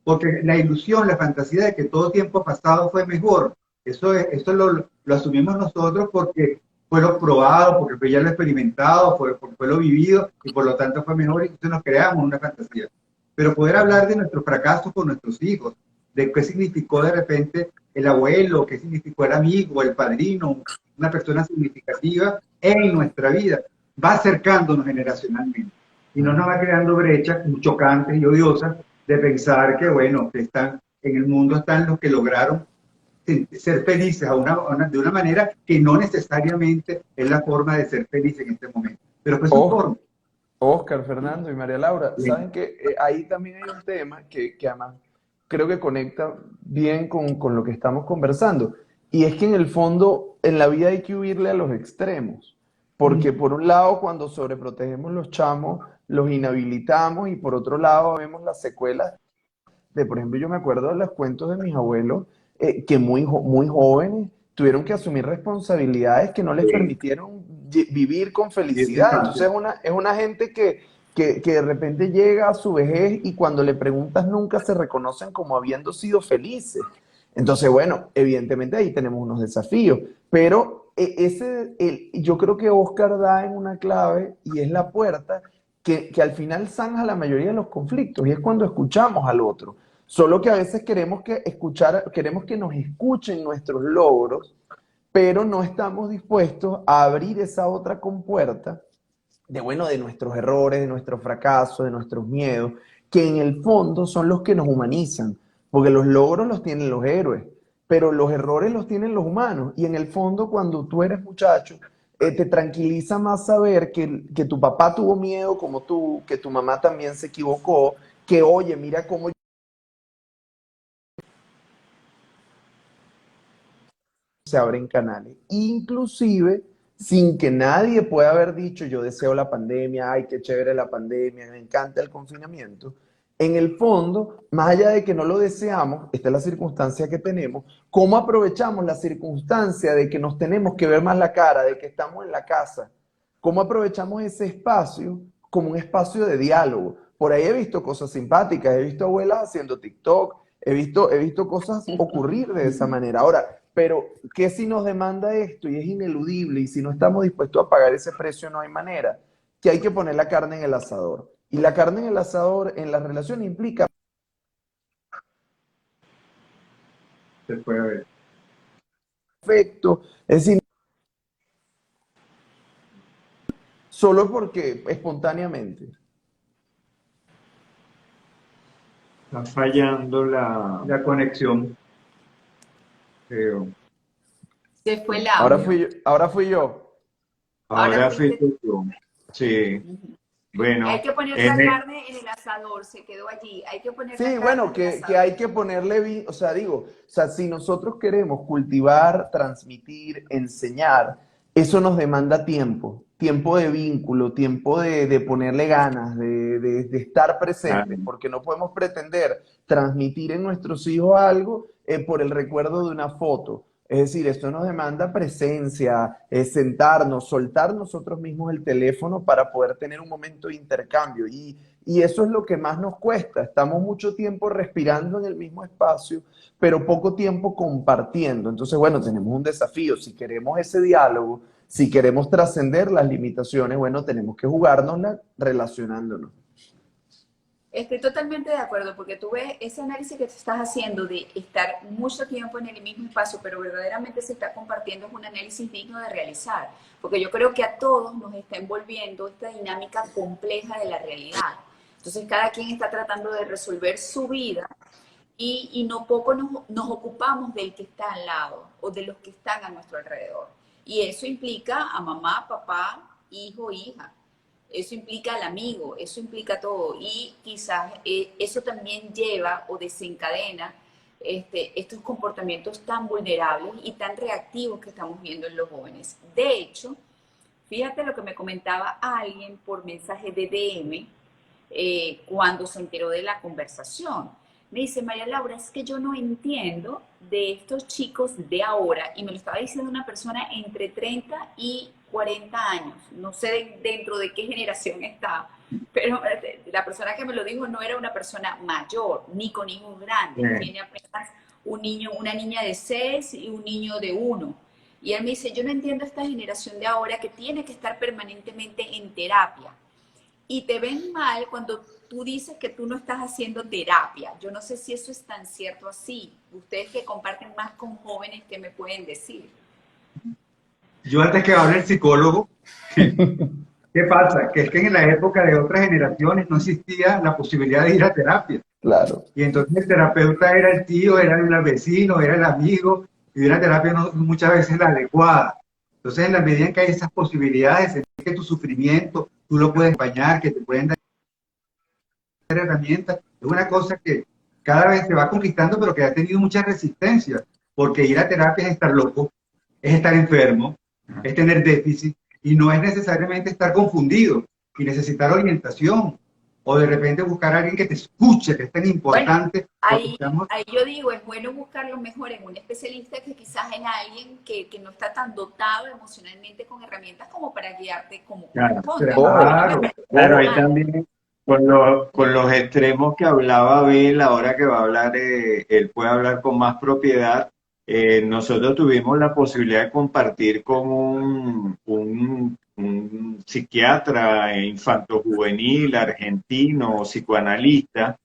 porque la ilusión, la fantasía de que todo tiempo pasado fue mejor, eso lo asumimos nosotros porque fue lo probado, porque ya lo experimentado, porque fue lo vivido y por lo tanto fue mejor y entonces nos creamos una fantasía. Pero poder hablar de nuestros fracasos con nuestros hijos, de qué significó de repente el abuelo, qué significó el amigo, el padrino, una persona significativa en nuestra vida, va acercándonos generacionalmente y no nos va creando brechas chocantes y odiosas de pensar que, bueno, que están, en el mundo están los que lograron ser felices de una manera que no necesariamente es la forma de ser feliz en este momento, pero fue su Os- forma. Oscar, Fernando y María Laura, Bien. saben que ahí también hay un tema que además creo que conecta bien con lo que estamos conversando. Y es que en el fondo, en la vida hay que huirle a los extremos. Porque por un lado, cuando sobreprotegemos los chamos, los inhabilitamos y por otro lado vemos las secuelas de, por ejemplo, yo me acuerdo de los cuentos de mis abuelos que muy jóvenes tuvieron que asumir responsabilidades que no les Sí, permitieron vivir con y esa felicidad. infancia. Entonces es una gente que de repente llega a su vejez y cuando le preguntas nunca se reconocen como habiendo sido felices. Entonces, bueno, evidentemente ahí tenemos unos desafíos, pero yo creo que Oscar da en una clave y es la puerta que al final zanja la mayoría de los conflictos y es cuando escuchamos al otro. Solo que a veces queremos que nos escuchen nuestros logros, pero no estamos dispuestos a abrir esa otra compuerta de, bueno, de nuestros errores, de nuestros fracasos, de nuestros miedos, que en el fondo son los que nos humanizan, porque los logros los tienen los héroes, pero los errores los tienen los humanos. Y en el fondo, cuando tú eres muchacho, te tranquiliza más saber que tu papá tuvo miedo como tú, que tu mamá también se equivocó, que oye, mira cómo se abren canales, inclusive sin que nadie pueda haber dicho yo deseo la pandemia, ay, qué chévere la pandemia, me encanta el confinamiento. En el fondo, más allá de que no lo deseamos, esta es la circunstancia que tenemos, ¿cómo aprovechamos la circunstancia de que nos tenemos que ver más la cara, de que estamos en la casa? ¿Cómo aprovechamos ese espacio como un espacio de diálogo? Por ahí he visto cosas simpáticas, he visto abuelas haciendo TikTok, he visto cosas ocurrir de esa manera. Ahora, pero, ¿qué si nos demanda esto y es ineludible y si no estamos dispuestos a pagar ese precio no hay manera? Que hay que poner la carne en el asador. Y la carne en el asador en la relación implica Se puede ver. afecto, es decir, solo porque espontáneamente. Está fallando La conexión. creo. Se fue el audio. Ahora fui yo. Ahora Ahora fuiste fuiste tú. Sí, tú. Hay bueno, que poner la en carne en el asador, se quedó allí. Hay que poner la Sí, carne bueno, en el que asador. hay que ponerle, o sea, digo, o sea, si nosotros queremos cultivar, transmitir, enseñar, eso nos demanda tiempo, tiempo de vínculo, tiempo de ponerle ganas, de estar presentes, claro, porque no podemos pretender transmitir en nuestros hijos algo por el recuerdo de una foto. Es decir, esto nos demanda presencia, sentarnos, soltar nosotros mismos el teléfono para poder tener un momento de intercambio. Y eso es lo que más nos cuesta. Estamos mucho tiempo respirando en el mismo espacio, pero poco tiempo compartiendo. Entonces, bueno, tenemos un desafío. Si queremos ese diálogo, si queremos trascender las limitaciones, bueno, tenemos que jugárnosla relacionándonos. Estoy totalmente de acuerdo, porque tú ves ese análisis que te estás haciendo de estar mucho tiempo en el mismo espacio, pero verdaderamente se está compartiendo, es un análisis digno de realizar, porque yo creo que a todos nos está envolviendo esta dinámica compleja de la realidad. Entonces cada quien está tratando de resolver su vida y no poco nos ocupamos del que está al lado o de los que están a nuestro alrededor. Y eso implica a mamá, papá, hijo, hija. Eso implica al amigo, eso implica todo. Y quizás eso también lleva o desencadena estos comportamientos tan vulnerables y tan reactivos que estamos viendo en los jóvenes. De hecho, fíjate lo que me comentaba alguien por mensaje de DM cuando se enteró de la conversación. Me dice, María Laura, es que yo no entiendo de estos chicos de ahora, y me lo estaba diciendo una persona entre 30 y 40 años, no sé dentro de qué generación está, pero la persona que me lo dijo no era una persona mayor, ni con hijos grandes, tiene apenas un niño, una niña de 6 y un niño de 1. Y él me dice, yo no entiendo esta generación de ahora que tiene que estar permanentemente en terapia. Y te ven mal cuando tú dices que tú no estás haciendo terapia. Yo no sé si eso es tan cierto así. Ustedes que comparten más con jóvenes, ¿qué me pueden decir? Yo antes que hable el psicólogo, ¿qué pasa? Que es que en la época de otras generaciones no existía la posibilidad de ir a terapia. Claro. Y entonces el terapeuta era el tío, era el vecino, era el amigo, y una terapia no, muchas veces la adecuada. Entonces, en la medida en que hay esas posibilidades, sentir que tu sufrimiento, tú lo puedes acompañar, que te pueden dar herramientas, es una cosa que cada vez se va conquistando, pero que ha tenido mucha resistencia, porque ir a terapia es estar loco, es estar enfermo, es tener déficit, y no es necesariamente estar confundido y necesitar orientación, o de repente buscar a alguien que te escuche, que es tan importante. Bueno, ahí yo digo, es bueno buscarlo mejor en un especialista que quizás en alguien que no está tan dotado emocionalmente con herramientas como para guiarte como corresponde. Claro, ahí también con los extremos que hablaba Abel, ahora que va a hablar, él puede hablar con más propiedad. Nosotros tuvimos la posibilidad de compartir con un psiquiatra infanto-juvenil argentino, psicoanalista,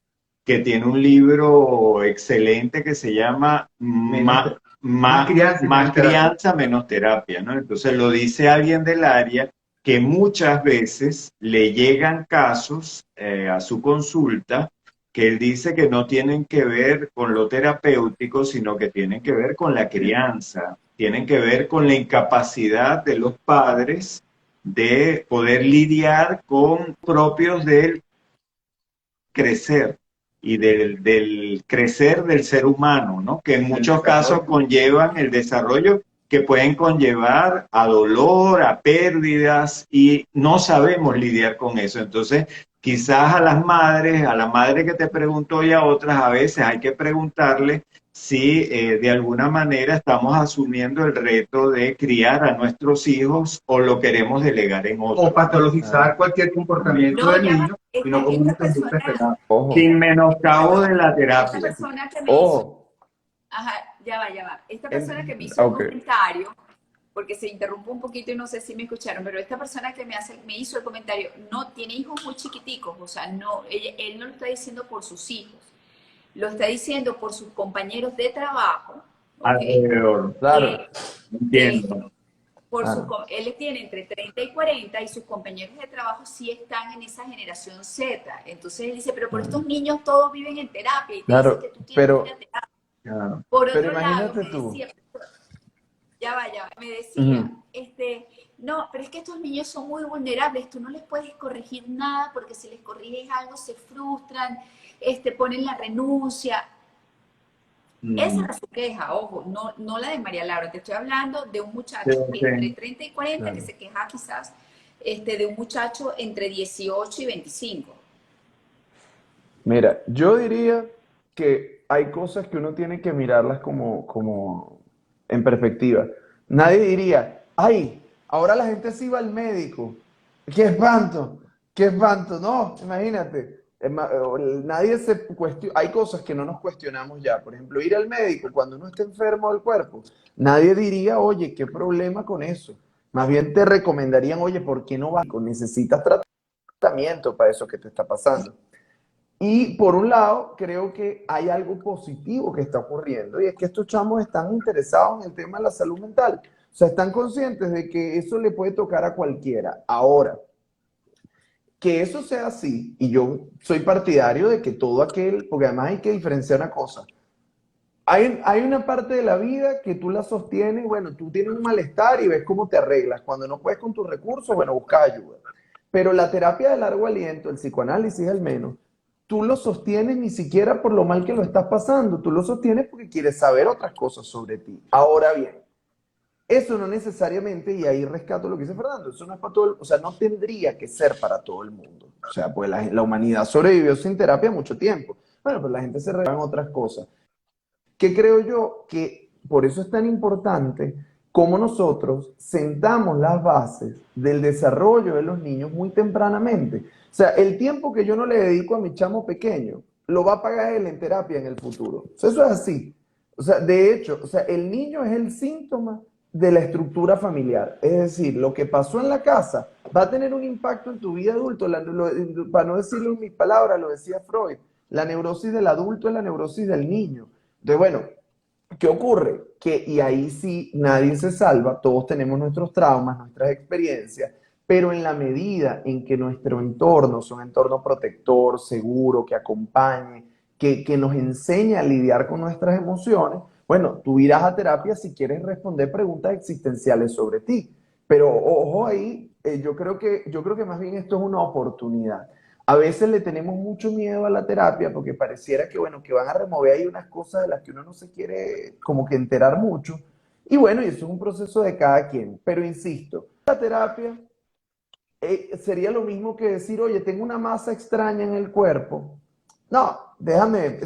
que tiene un libro excelente que se llama Más crianza, menos terapia, ¿no? Entonces lo dice alguien del área que muchas veces le llegan casos a su consulta que él dice que no tienen que ver con lo terapéutico, sino que tienen que ver con la crianza, tienen que ver con la incapacidad de los padres de poder lidiar con propios del crecer y del crecer del ser humano, ¿no? Que en muchos casos conllevan el desarrollo, que pueden conllevar a dolor, a pérdidas, y no sabemos lidiar con eso. Entonces, quizás a las madres, a la madre que te preguntó y a otras, a veces hay que preguntarle si de alguna manera estamos asumiendo el reto de criar a nuestros hijos o lo queremos delegar en otros. O patologizar cualquier comportamiento del niño y no como una conducta esperada. Sin menoscabo de la terapia. Esta persona que me hizo... Ajá, ya va. Esta persona que me hizo el comentario, porque se interrumpió un poquito y no sé si me escucharon, pero esta persona que me hizo el comentario no tiene hijos muy chiquiticos, o sea, no, él no lo está diciendo por sus hijos, lo está diciendo por sus compañeros de trabajo. Alrededor, claro, entiendo. Él tiene entre 30 y 40 y sus compañeros de trabajo sí están en esa generación Z. Entonces él dice, pero por estos niños todos viven en terapia y te dicen que tú tienes que ir a terapia. Claro. Por otro lado, me decía, ya va, me decía, no, pero es que estos niños son muy vulnerables, tú no les puedes corregir nada porque si les corriges algo se frustran, ponen la renuncia. Esa es su queja, ojo, no la de María Laura, te estoy hablando de un muchacho entre 30 y 40 que se queja quizás de un muchacho entre 18 y 25. Mira, yo diría que hay cosas que uno tiene que mirarlas como en perspectiva. Nadie diría, ay, ahora la gente sí va al médico. ¡Qué espanto! ¡Qué espanto! No, imagínate. Nadie se cuestiona. Hay cosas que no nos cuestionamos ya. Por ejemplo, ir al médico cuando uno está enfermo del cuerpo. Nadie diría, oye, ¿qué problema con eso? Más bien te recomendarían, oye, ¿por qué no vas? Necesitas tratamiento para eso que te está pasando. Y por un lado, creo que hay algo positivo que está ocurriendo y es que estos chamos están interesados en el tema de la salud mental. O sea, están conscientes de que eso le puede tocar a cualquiera. Ahora, que eso sea así, y yo soy partidario de que todo aquel, porque además hay que diferenciar una cosa. Hay una parte de la vida que tú la sostienes, bueno, tú tienes un malestar y ves cómo te arreglas. Cuando no puedes con tus recursos, bueno, busca ayuda. Pero la terapia de largo aliento, el psicoanálisis al menos, tú lo sostienes ni siquiera por lo mal que lo estás pasando, tú lo sostienes porque quieres saber otras cosas sobre ti. Ahora bien, eso no necesariamente, y ahí rescato lo que dice Fernando, eso no es para todo, o sea, no tendría que ser para todo el mundo. O sea, pues la humanidad sobrevivió sin terapia mucho tiempo. Bueno, pues la gente se revela en otras cosas. ¿Qué creo yo? Que por eso es tan importante cómo nosotros sentamos las bases del desarrollo de los niños muy tempranamente. O sea, el tiempo que yo no le dedico a mi chamo pequeño, lo va a pagar él en terapia en el futuro. O sea, eso es así. O sea, de hecho, o sea, el niño es el síntoma de la estructura familiar. Es decir, lo que pasó en la casa va a tener un impacto en tu vida adulto. Para no decirlo en mis palabras, lo decía Freud, la neurosis del adulto es la neurosis del niño. Entonces, bueno, ¿qué ocurre? Que, y ahí sí nadie se salva, todos tenemos nuestros traumas, nuestras experiencias, pero en la medida en que nuestro entorno es un entorno protector, seguro, que acompañe, que nos enseñe a lidiar con nuestras emociones, bueno, tú irás a terapia si quieres responder preguntas existenciales sobre ti. Pero ojo ahí, yo creo que más bien esto es una oportunidad. A veces le tenemos mucho miedo a la terapia porque pareciera que, bueno, que van a remover ahí unas cosas de las que uno no se quiere como que enterar mucho. Y bueno, y eso es un proceso de cada quien. Pero insisto, la terapia sería lo mismo que decir, oye, tengo una masa extraña en el cuerpo. No, déjame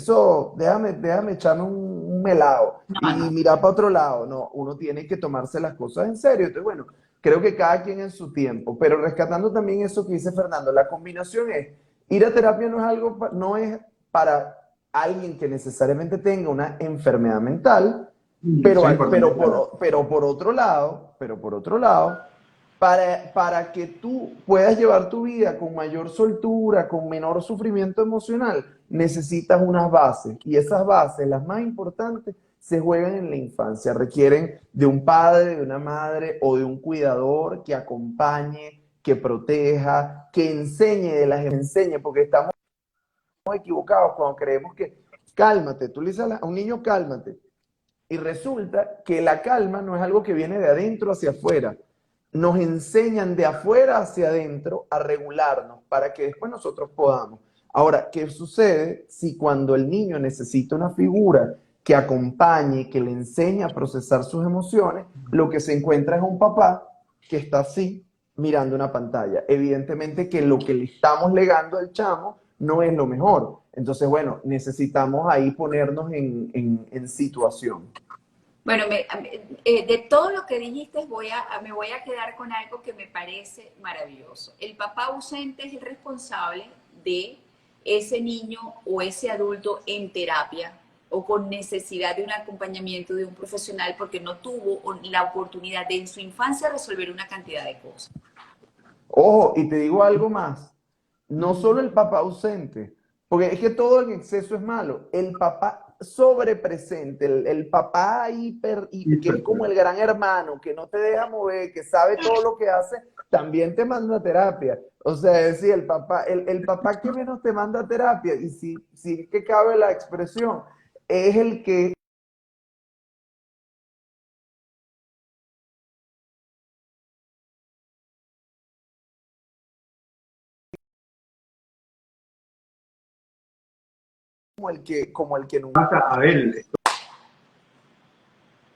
echarme un melado No, y no. mirar para otro lado. No, uno tiene que tomarse las cosas en serio. Entonces, bueno, creo que cada quien en su tiempo, pero rescatando también eso que dice Fernando, la combinación es, ir a terapia no es algo, no es para alguien que necesariamente tenga una enfermedad mental, Y eso es importante. pero por otro lado, para que tú puedas llevar tu vida con mayor soltura, con menor sufrimiento emocional, necesitas unas bases. Y esas bases, las más importantes, se juegan en la infancia. Requieren de un padre, de una madre o de un cuidador que acompañe, que proteja, que enseñe de las enseñe, porque estamos equivocados cuando creemos que cálmate, tú le dices a un niño cálmate, y resulta que la calma no es algo que viene de adentro hacia afuera. Nos enseñan de afuera hacia adentro a regularnos para que después nosotros podamos. Ahora, ¿qué sucede si cuando el niño necesita una figura que acompañe, que le enseñe a procesar sus emociones, lo que se encuentra es un papá que está así mirando una pantalla? Evidentemente que lo que le estamos legando al chamo no es lo mejor. Entonces, bueno, necesitamos ahí ponernos en situación. Bueno, de todo lo que dijiste me voy a quedar con algo que me parece maravilloso. El papá ausente es el responsable de ese niño o ese adulto en terapia o con necesidad de un acompañamiento de un profesional porque no tuvo la oportunidad de en su infancia resolver una cantidad de cosas. Ojo, y te digo algo más, no solo el papá ausente, porque es que todo en exceso es malo, el papá sobrepresente, el papá hiper, que es como el gran hermano, que no te deja mover, que sabe todo lo que hace, también te manda a terapia. O sea, es decir, el papá que menos te manda a terapia, y si es que cabe la expresión, es el que como el que nunca. A ver,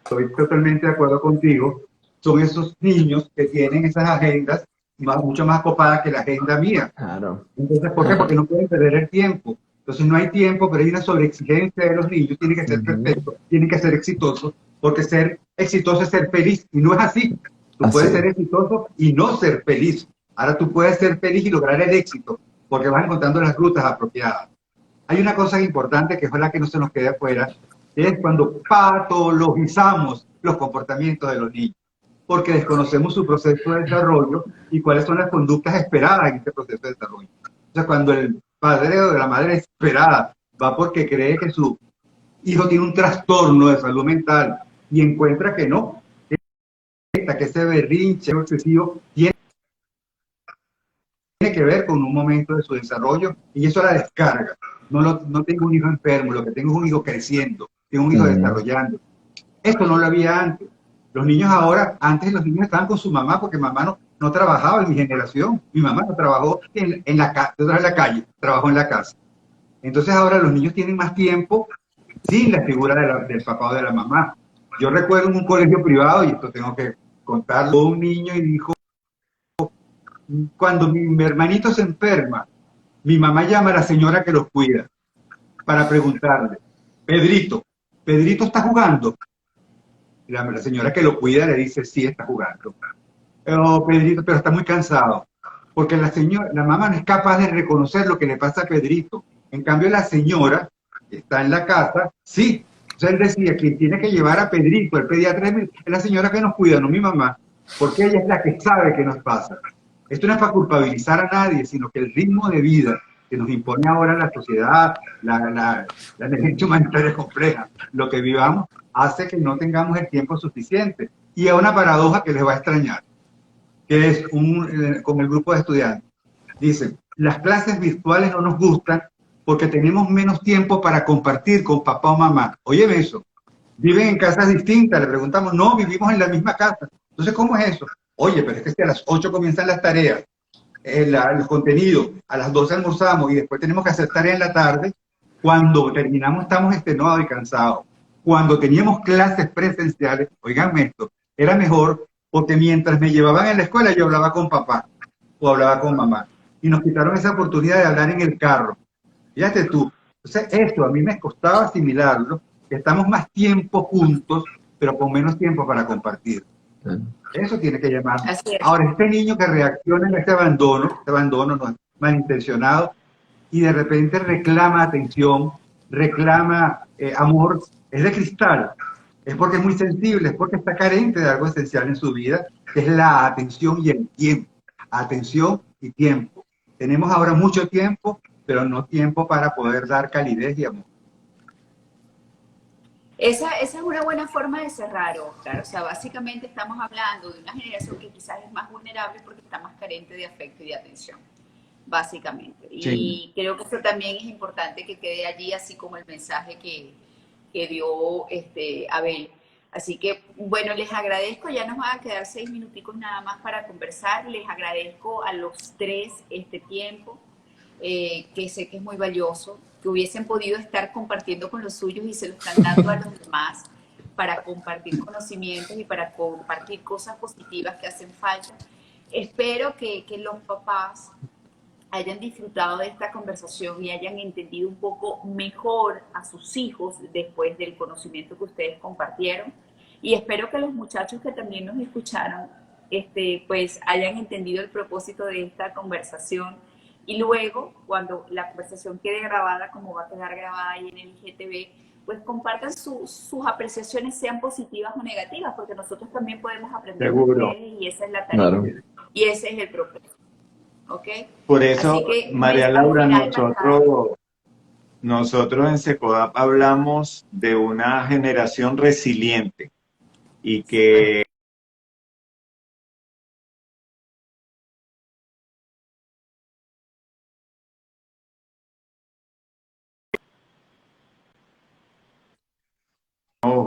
estoy totalmente de acuerdo contigo. Son esos niños que tienen esas agendas mucho más copadas que la agenda mía. Claro. Entonces, ¿por qué? Porque no pueden perder el tiempo. Entonces no hay tiempo, pero hay una sobreexigencia de los niños. Tienen que ser perfectos, tienen que ser exitosos, porque ser exitoso es ser feliz. Y no es así. Tú puedes ser exitoso y no ser feliz. Ahora tú puedes ser feliz y lograr el éxito, porque vas encontrando las rutas apropiadas. Hay una cosa importante que es la que no se nos quede afuera, que es cuando patologizamos los comportamientos de los niños, porque desconocemos su proceso de desarrollo y cuáles son las conductas esperadas en este proceso de desarrollo. O sea, cuando el padre o de la madre desesperada, va porque cree que su hijo tiene un trastorno de salud mental y encuentra que no, que ese berrinche excesivo tiene que ver con un momento de su desarrollo y eso la descarga. No tengo un hijo enfermo, lo que tengo es un hijo creciendo, tengo un hijo desarrollando. Esto no lo había antes. Los niños ahora, antes los niños estaban con su mamá porque mamá no trabajaba en mi generación. Mi mamá no trabajó en la calle, trabajó en la casa. Entonces ahora los niños tienen más tiempo sin la figura del papá o de la mamá. Yo recuerdo en un colegio privado, y esto tengo que contarlo, un niño y dijo, cuando mi hermanito se enferma, mi mamá llama a la señora que los cuida para preguntarle, Pedrito está jugando. La señora que lo cuida le dice, sí, está jugando. Pedrito, pero está muy cansado. Porque la mamá no es capaz de reconocer lo que le pasa a Pedrito. En cambio, la señora que está en la casa, sí. O sea, él decía, quien tiene que llevar a Pedrito, el pediatra, es la señora que nos cuida, no mi mamá. Porque ella es la que sabe qué nos pasa. Esto no es para culpabilizar a nadie, sino que el ritmo de vida que nos impone ahora la sociedad, la emergencia humanitaria compleja, lo que vivamos, hace que no tengamos el tiempo suficiente. Y a una paradoja que les va a extrañar, que es con el grupo de estudiantes. Dicen, las clases virtuales no nos gustan porque tenemos menos tiempo para compartir con papá o mamá. Óyeme eso. ¿Viven en casas distintas? Le preguntamos, no, vivimos en la misma casa. Entonces, ¿cómo es eso? Oye, pero es que si a las 8 comienzan las tareas, los contenidos, a las 12 almorzamos y después tenemos que hacer tarea en la tarde, cuando terminamos estamos extenuados y cansados. Cuando teníamos clases presenciales, oigan esto, era mejor porque mientras me llevaban en la escuela yo hablaba con papá o hablaba con mamá. Y nos quitaron esa oportunidad de hablar en el carro. Fíjate tú. Entonces esto a mí me costaba asimilarlo. Estamos más tiempo juntos, pero con menos tiempo para compartir. Eso tiene que llamar. Ahora, este niño que reacciona a este abandono no es malintencionado, y de repente reclama atención, reclama amor, es de cristal. Es porque es muy sensible, es porque está carente de algo esencial en su vida, que es la atención y el tiempo. Atención y tiempo. Tenemos ahora mucho tiempo, pero no tiempo para poder dar calidez y amor. Esa es una buena forma de cerrar, Oscar. O sea, básicamente estamos hablando de una generación que quizás es más vulnerable porque está más carente de afecto y de atención, básicamente. Sí. Y creo que eso también es importante que quede allí, así como el mensaje que dio Abel. Así que, bueno, les agradezco. Ya nos van a quedar 6 minuticos nada más para conversar. Les agradezco a los tres este tiempo, que sé que es muy valioso, que hubiesen podido estar compartiendo con los suyos y se lo están dando a los demás para compartir conocimientos y para compartir cosas positivas que hacen falta. Espero que los papás hayan disfrutado de esta conversación y hayan entendido un poco mejor a sus hijos después del conocimiento que ustedes compartieron. Y espero que los muchachos que también nos escucharon, pues hayan entendido el propósito de esta conversación. Y luego, cuando la conversación quede grabada, como va a quedar grabada ahí en el IGTV, pues compartan sus apreciaciones, sean positivas o negativas, porque nosotros también podemos aprender de ustedes y esa es la tarea. Claro. Y ese es el propósito. ¿Okay? Por eso, María Laura, nosotros en Secodap hablamos de una generación resiliente y que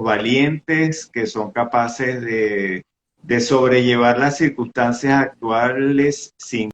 valientes, que son capaces de sobrellevar las circunstancias actuales sin